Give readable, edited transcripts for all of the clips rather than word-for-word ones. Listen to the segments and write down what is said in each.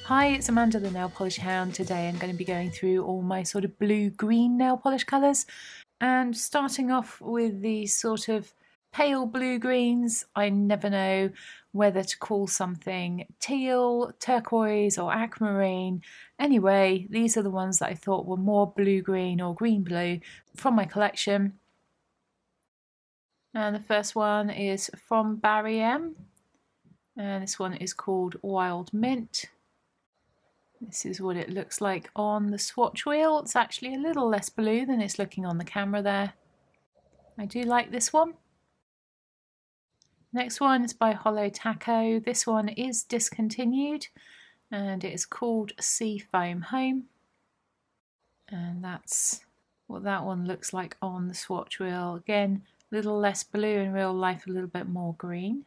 Hi, it's Amanda the Nail Polish Hound. Today I'm going to be going through all my sort of blue-green nail polish colours and starting off with these sort of pale blue-greens. I never know whether to call something teal, turquoise or aquamarine. Anyway, these are the ones that I thought were more blue-green or green-blue from my collection. And the first one is from Barry M. And this one is called Wild Mint. This is what it looks like on the swatch wheel. It's actually a little less blue than it's looking on the camera there. I do like this one. Next one is by Hollow Taco. This one is discontinued and it is called Sea Foam Home. And that's what that one looks like on the swatch wheel. Again, a little less blue in real life, a little bit more green.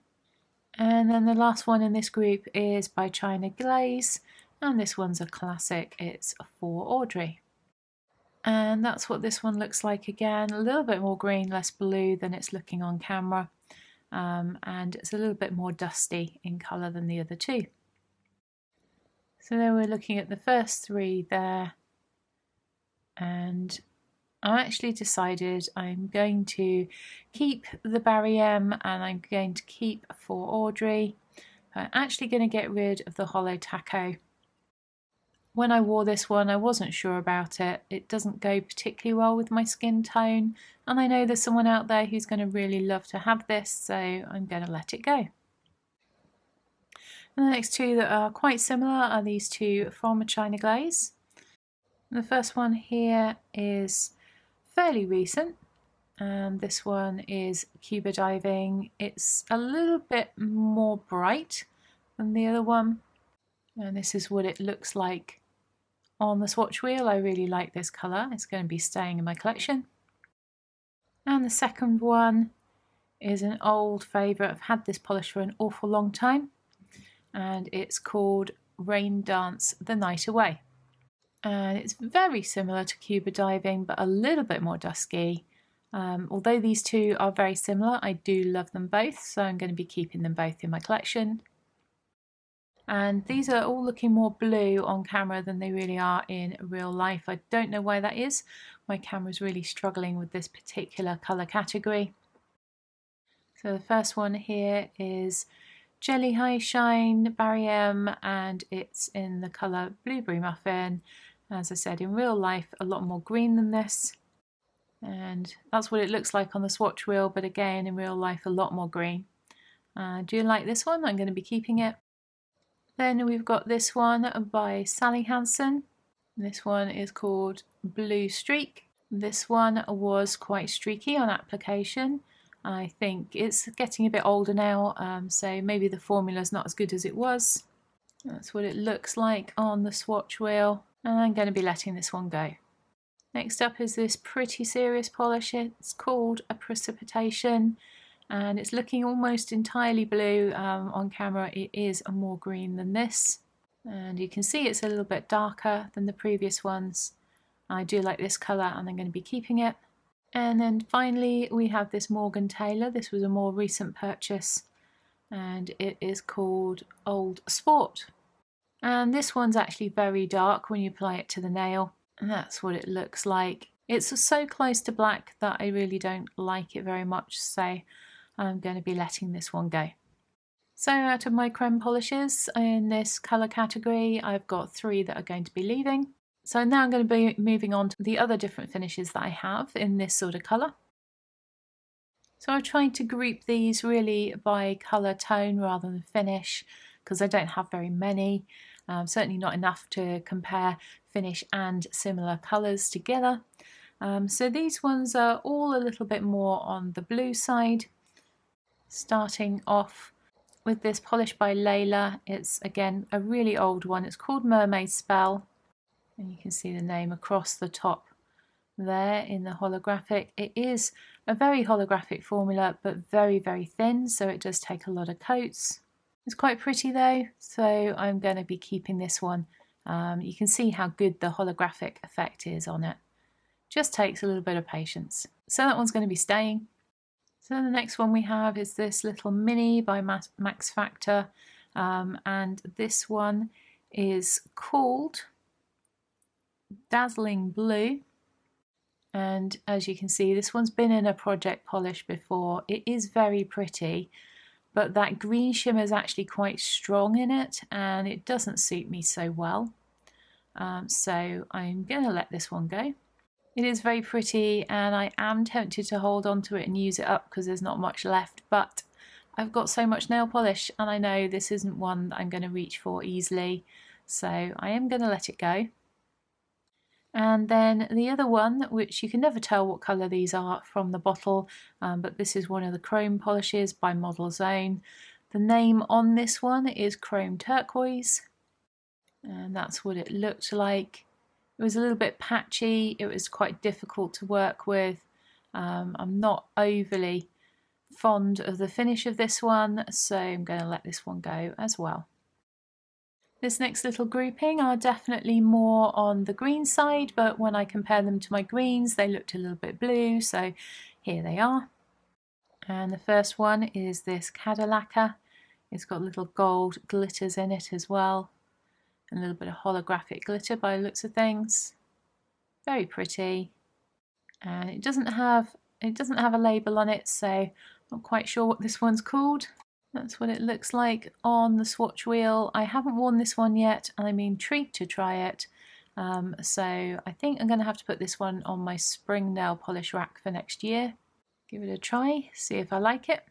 And then the last one in this group is by China Glaze. And this one's a classic, it's for Audrey. And that's what this one looks like again, a little bit more green, less blue than it's looking on camera. And it's a little bit more dusty in colour than the other two. So then we're looking at the first three there. And I actually decided I'm going to keep the Barry M and I'm going to keep for Audrey. I'm actually going to get rid of the Hollow Taco. When I wore this one, I wasn't sure about it. It doesn't go particularly well with my skin tone, and I know there's someone out there who's going to really love to have this, so I'm going to let it go. And the next two that are quite similar are these two from China Glaze. And the first one here is fairly recent, and this one is Cuba Diving. It's a little bit more bright than the other one, and this is what it looks like on the swatch wheel. I really like this colour, it's going to be staying in my collection. And the second one is an old favourite. I've had this polish for an awful long time and it's called Rain Dance the Night Away. And it's very similar to Cuba Diving but a little bit more dusky. Although these two are very similar, I do love them both, so I'm going to be keeping them both in my collection. And these are all looking more blue on camera than they really are in real life. I don't know why that is. My camera's really struggling with this particular colour category. So the first one here is Jelly High Shine Barry M and it's in the colour Blueberry Muffin. As I said, in real life a lot more green than this. And that's what it looks like on the swatch wheel, but again in real life a lot more green. Do you like this one? I'm going to be keeping it. Then we've got this one by Sally Hansen. This one is called Blue Streak. This one was quite streaky on application. I think it's getting a bit older now, so maybe the formula's not as good as it was. That's what it looks like on the swatch wheel, and I'm going to be letting this one go. Next up is this pretty serious polish. It's called a Precipitation. And it's looking almost entirely blue on camera. It is more green than this, and you can see it's a little bit darker than the previous ones. I do like this colour and I'm going to be keeping it. And then finally we have this Morgan Taylor. This was a more recent purchase and it is called Old Sport, and this one's actually very dark when you apply it to the nail, and that's what it looks like. It's so close to black that I really don't like it very much, so I'm going to be letting this one go. So out of my creme polishes in this colour category, I've got 3 that are going to be leaving. So now I'm going to be moving on to the other different finishes that I have in this sort of colour. So I'm trying to group these really by colour tone rather than finish, because I don't have very many. Certainly not enough to compare finish and similar colours together. So these ones are all a little bit more on the blue side. Starting off with this polish by Layla. It's again a really old one. It's called Mermaid Spell, and you can see the name across the top there in the holographic. It is a very holographic formula but very thin, so it does take a lot of coats. It's quite pretty though, so I'm going to be keeping this one. You can see how good the holographic effect is on it. Just takes a little bit of patience. So that one's going to be staying. So the next one we have is this little mini by Max Factor, and this one is called Dazzling Blue, and as you can see, this one's been in a project polish before. It is very pretty, but that green shimmer is actually quite strong in it and it doesn't suit me so well. So I'm going to let this one go. It is very pretty and I am tempted to hold on to it and use it up because there's not much left, but I've got so much nail polish and I know this isn't one that I'm going to reach for easily, so I am going to let it go. And then the other one, which you can never tell what colour these are from the bottle, but this is one of the chrome polishes by Model Zone. The name on this one is Chrome Turquoise, and that's what it looked like. It was a little bit patchy, it was quite difficult to work with. I'm not overly fond of the finish of this one, so I'm going to let this one go as well. This next little grouping are definitely more on the green side, but when I compare them to my greens, they looked a little bit blue, so here they are. And the first one is this Cadillaca. It's got little gold glitters in it as well, and a little bit of holographic glitter by the looks of things. Very pretty, and it doesn't have a label on it, so I'm not quite sure what this one's called. That's what it looks like on the swatch wheel. I haven't worn this one yet and I'm intrigued to try it. So I think I'm going to have to put this one on my spring nail polish rack for next year. Give it a try, see if I like it.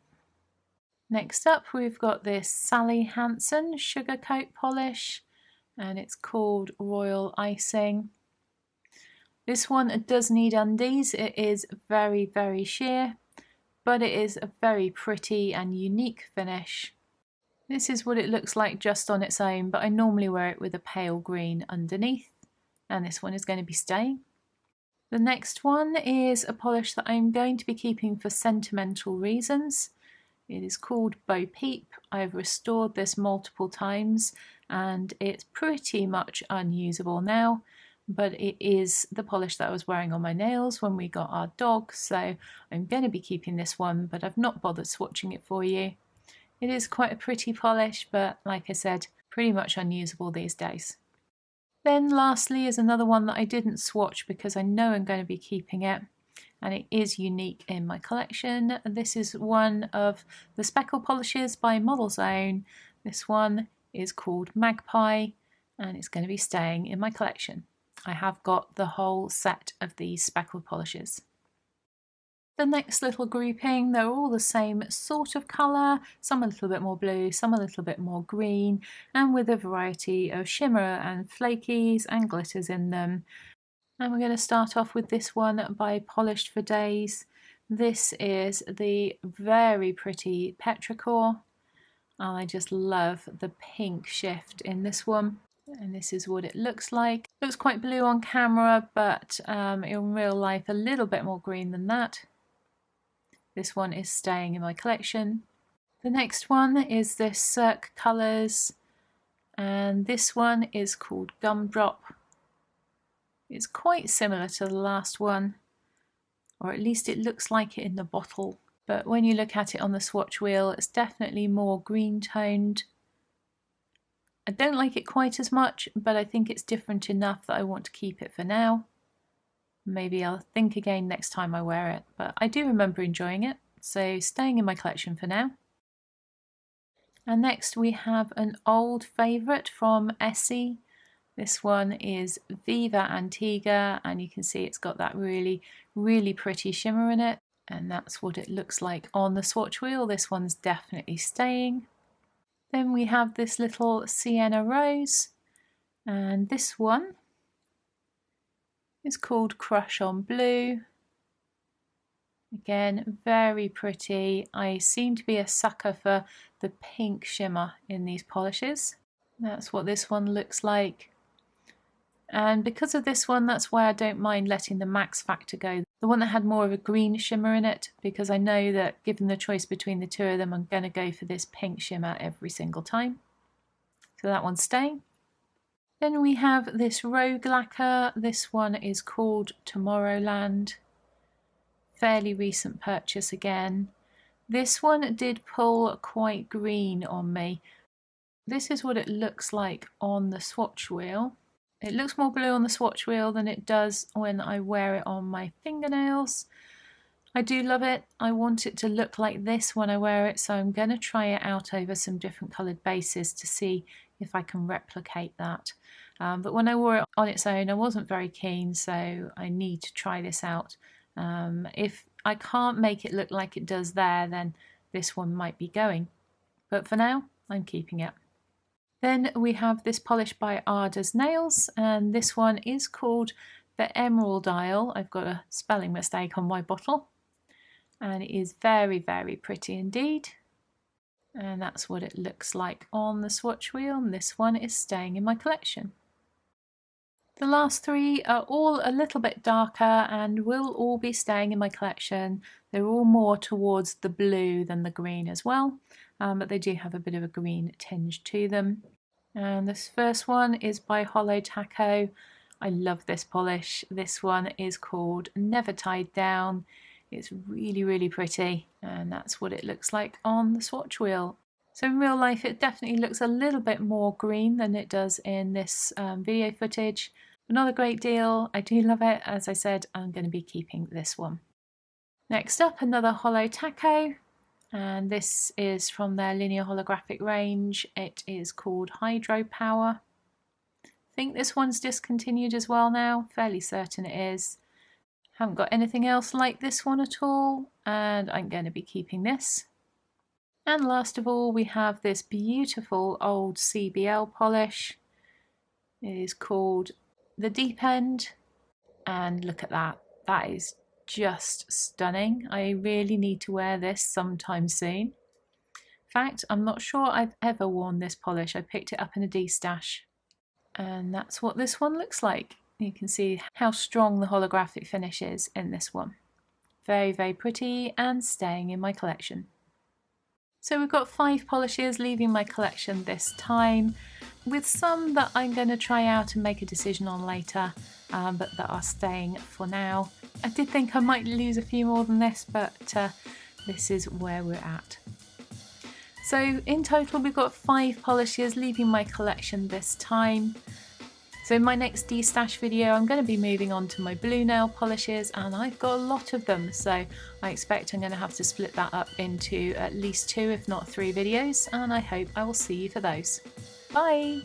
Next up we've got this Sally Hansen Sugar Coat polish and it's called Royal Icing. This one does need undies. It is very, very sheer, but it is a very pretty and unique finish. This is what it looks like just on its own, but I normally wear it with a pale green underneath, and this one is going to be staying. The next one is a polish that I'm going to be keeping for sentimental reasons. It is called Bo Peep. I've restored this multiple times and it's pretty much unusable now, but it is the polish that I was wearing on my nails when we got our dog, so I'm going to be keeping this one, but I've not bothered swatching it for you. It is quite a pretty polish, but like I said, pretty much unusable these days. Then lastly is another one that I didn't swatch because I know I'm going to be keeping it, and it is unique in my collection. This is one of the speckle polishes by Model Zone. This one is called Magpie and it's going to be staying in my collection. I have got the whole set of these speckled polishes. The next little grouping, they're all the same sort of colour, some a little bit more blue, some a little bit more green, and with a variety of shimmer and flakies and glitters in them. And we're going to start off with this one by Polished for Days. This is the very pretty Petrichor, and I just love the pink shift in this one. And this is what it looks like. It looks quite blue on camera, but in real life a little bit more green than that. This one is staying in my collection. The next one is this Cirque Colours, and this one is called Gumdrop. It's quite similar to the last one, or at least it looks like it in the bottle, but when you look at it on the swatch wheel, it's definitely more green toned. I don't like it quite as much, but I think it's different enough that I want to keep it for now. Maybe I'll think again next time I wear it, but I do remember enjoying it, so staying in my collection for now. And next we have an old favourite from Essie. This one is Viva Antigua, and you can see it's got that really, really pretty shimmer in it, and that's what it looks like on the swatch wheel. This one's definitely staying. Then we have this little Sienna Rose, and this one is called Crush on Blue. Again, very pretty. I seem to be a sucker for the pink shimmer in these polishes. That's what this one looks like. And because of this one, that's why I don't mind letting the Max Factor go. The one that had more of a green shimmer in it, because I know that given the choice between the two of them, I'm going to go for this pink shimmer every single time. So that one's staying. Then we have this Rogue Lacquer. This one is called Tomorrowland. Fairly recent purchase again. This one did pull quite green on me. This is what it looks like on the swatch wheel. It looks more blue on the swatch wheel than it does when I wear it on my fingernails. I do love it. I want it to look like this when I wear it, so I'm going to try it out over some different coloured bases to see if I can replicate that. But when I wore it on its own, I wasn't very keen, so I need to try this out. If I can't make it look like it does there, then this one might be going. But for now, I'm keeping it. Then we have this polish by Ada's Nails, and this one is called the Emerald Isle. I've got a spelling mistake on my bottle. And it is very, very pretty indeed. And that's what it looks like on the swatch wheel, and this one is staying in my collection. The last three are all a little bit darker and will all be staying in my collection. They're all more towards the blue than the green as well, but they do have a bit of a green tinge to them. And this first one is by Hollow Taco. I love this polish. This one is called Never Tied Down. It's really, really pretty, and that's what it looks like on the swatch wheel. So in real life it definitely looks a little bit more green than it does in this video footage. But not a great deal. I do love it. As I said, I'm going to be keeping this one. Next up, another Hollow Taco, and this is from their linear holographic range. It is called Hydro Power. I think this one's discontinued as well now, fairly certain it is. Haven't got anything else like this one at all, and I'm going to be keeping this. And last of all, we have this beautiful old CBL polish. It is called the Deep End, and look at that. That is just stunning. I really need to wear this sometime soon. In fact, I'm not sure I've ever worn this polish. I picked it up in a destash, and that's what this one looks like. You can see how strong the holographic finish is in this one. Very, very pretty and staying in my collection. So we've got 5 polishes leaving my collection this time, with some that I'm going to try out and make a decision on later, but that are staying for now. I did think I might lose a few more than this, but this is where we're at. So in total we've got 5 polishes leaving my collection this time. So in my next destash video I'm going to be moving on to my blue nail polishes, and I've got a lot of them, so I expect I'm going to have to split that up into at least 2 if not 3 videos, and I hope I will see you for those. Bye!